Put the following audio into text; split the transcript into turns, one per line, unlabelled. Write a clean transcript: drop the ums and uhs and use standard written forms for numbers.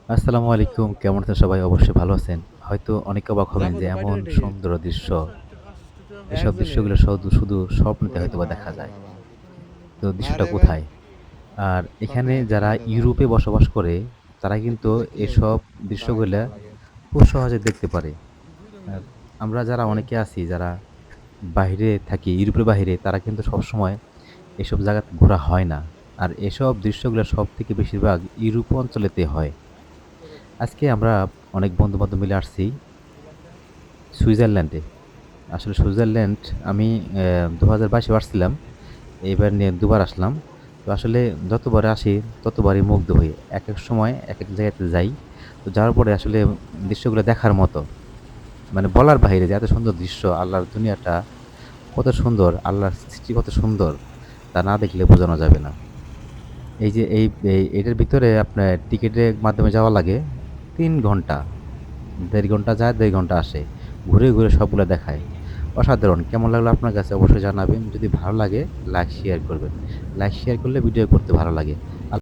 আসসালামু আলাইকুম। কেমন আছেন সবাই? অবশ্যই ভালো আছেন। হয়তো অনেকে অবাক হবেন
দেখো
যে
তো কয়টা
এমন
উঠে গেছে
সুন্দর দৃশ্য, এসব
একজনই
দৃশ্যগুলো শুধু শুধু স্বপ্নেতে
ওরে
হয়তোবা দেখা
বাবা
যায়।
বাবা
তো দৃশ্যটা
আরে ভাই
কোথায়? আর এখানে
স্বপ্নে
যারা
আরে বাহ
ইউরোপে বসবাস করে, তারা
একটু
কিন্তু
দেখলে
এসব
দাঁড়ায়
দৃশ্যগুলা
ভালো লাগে।
খুব সহজে দেখতে পারে। আর আমরা যারা অনেকে আছি, যারা বাহিরে থাকি, ইউরোপের বাহিরে, তারা কিন্তু সবসময় এসব জায়গাতে ঘোরা হয় না। আর এসব দৃশ্যগুলো সবথেকে বেশিরভাগ ইউরোপ অঞ্চলেতে হয়। আজকে আমরা অনেক বন্ধু-বান্ধব মিলে আসছি সুইজারল্যান্ডে। আসলে সুইজারল্যান্ড আমি ২০২২ এ আসছিলাম। এইবার নিয়ে দুবার আসলাম। তো আসলে যতবার আসি ততবারই মুগ্ধ হই। একেক সময় একেক জায়গাতে যাই। তো যাওয়ার পরে আসলে দৃশ্যগুলো দেখার মতো। মানে বলার বাহিরে যে এত সুন্দর দৃশ্য, আল্লাহর দুনিয়াটা কত সুন্দর, আল্লাহর সৃষ্টি কত সুন্দর, তা না দেখলে বোঝানো যাবে না। এই যে এটার ভিতরে আপনার টিকেটের মাধ্যমে যাওয়া লাগে ৩ ঘন্টা। ১.৫ ঘন্টা যায়, ১.৫ ঘন্টা আসে। ঘুরে, ঘুরে সবগুলা দেখায়। অসাধারণ! কেমন লাগলো আপনার কাছে অবশ্যই জানাবেন। যদি ভালো লাগে লাইক, শেয়ার করবেন। লাইক, শেয়ার করলে ভিডিও করতে ভালো লাগে।